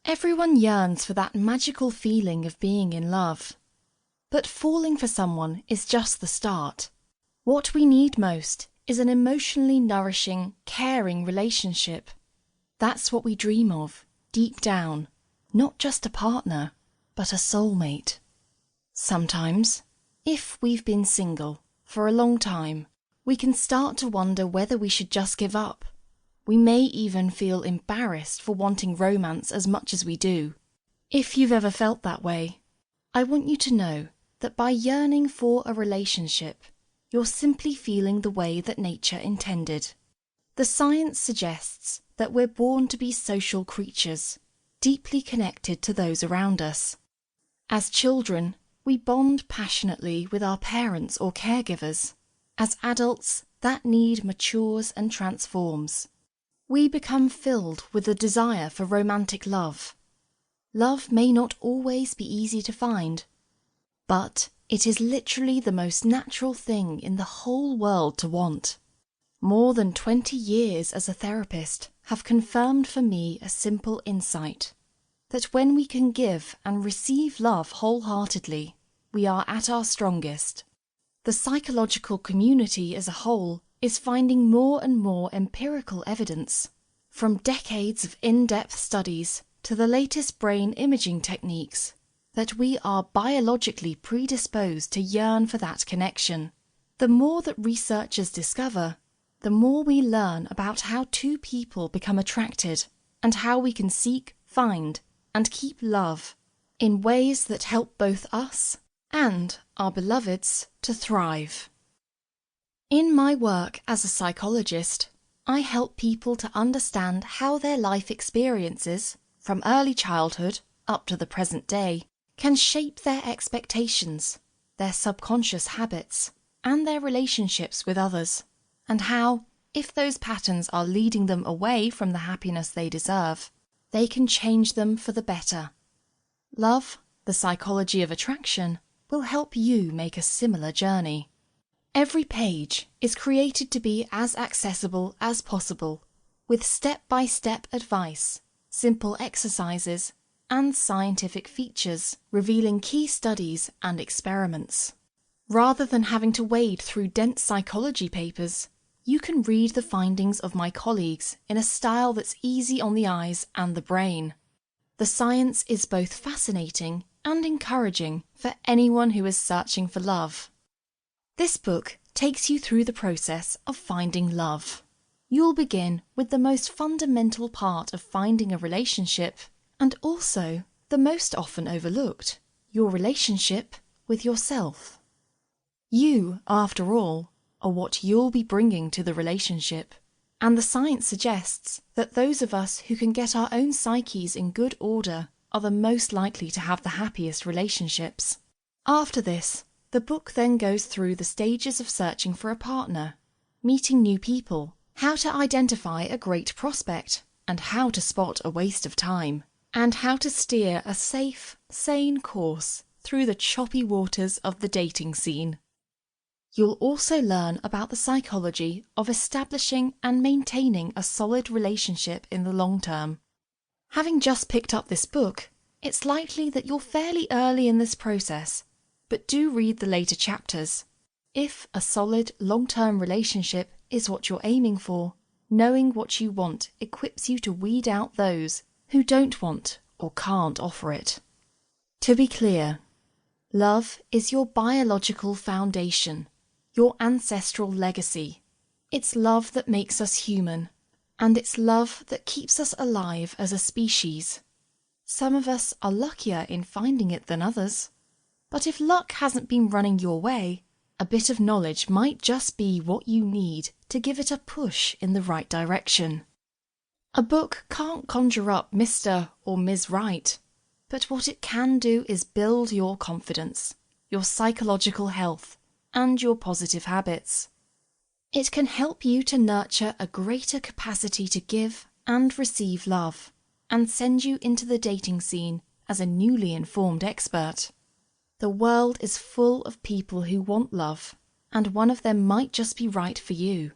Everyone yearns for that magical feeling of being in love. But falling for someone is just the start. What we need most is an emotionally nourishing, caring relationship. That's what we dream of, deep down. Not just a partner, but a soulmate. Sometimes, if we've been single for a long time, we can start to wonder whether we should just give up. We may even feel embarrassed for wanting romance as much as we do. If you've ever felt that way, I want you to know that by yearning for a relationship, you're simply feeling the way that nature intended. The science suggests that we're born to be social creatures, deeply connected to those around us. As children, we bond passionately with our parents or caregivers. As adults, that need matures and transforms. We become filled with a desire for romantic love. Love may not always be easy to find, but it is literally the most natural thing in the whole world to want. More than 20 years as a therapist have confirmed for me a simple insight, that when we can give and receive love wholeheartedly, we are at our strongest. The psychological community as a whole is finding more and more empirical evidence, from decades of in-depth studies to the latest brain imaging techniques, that we are biologically predisposed to yearn for that connection. The more that researchers discover, the more we learn about how two people become attracted and how we can seek, find, and keep love in ways that help both us and our beloveds to thrive. In my work as a psychologist, I help people to understand how their life experiences, from early childhood up to the present day, can shape their expectations, their subconscious habits, and their relationships with others, and how, if those patterns are leading them away from the happiness they deserve, they can change them for the better. Love, the psychology of attraction, will help you make a similar journey. Every page is created to be as accessible as possible, with step-by-step advice, simple exercises, and scientific features revealing key studies and experiments. Rather than having to wade through dense psychology papers, you can read the findings of my colleagues in a style that's easy on the eyes and the brain. The science is both fascinating and encouraging for anyone who is searching for love. This book takes you through the process of finding love. You'll begin with the most fundamental part of finding a relationship, and also the most often overlooked, your relationship with yourself. You, after all, are what you'll be bringing to the relationship, and the science suggests that those of us who can get our own psyches in good order are the most likely to have the happiest relationships. After this, the book then goes through the stages of searching for a partner, meeting new people, how to identify a great prospect, and how to spot a waste of time, and how to steer a safe, sane course through the choppy waters of the dating scene. You'll also learn about the psychology of establishing and maintaining a solid relationship in the long term. Having just picked up this book, it's likely that you're fairly early in this process, but do read the later chapters. If a solid, long-term relationship is what you're aiming for, knowing what you want equips you to weed out those who don't want or can't offer it. To be clear, love is your biological foundation, your ancestral legacy. It's love that makes us human, and it's love that keeps us alive as a species. Some of us are luckier in finding it than others. But if luck hasn't been running your way, a bit of knowledge might just be what you need to give it a push in the right direction. A book can't conjure up Mr. or Ms. Right, but what it can do is build your confidence, your psychological health, and your positive habits. It can help you to nurture a greater capacity to give and receive love, and send you into the dating scene as a newly informed expert. The world is full of people who want love, and one of them might just be right for you.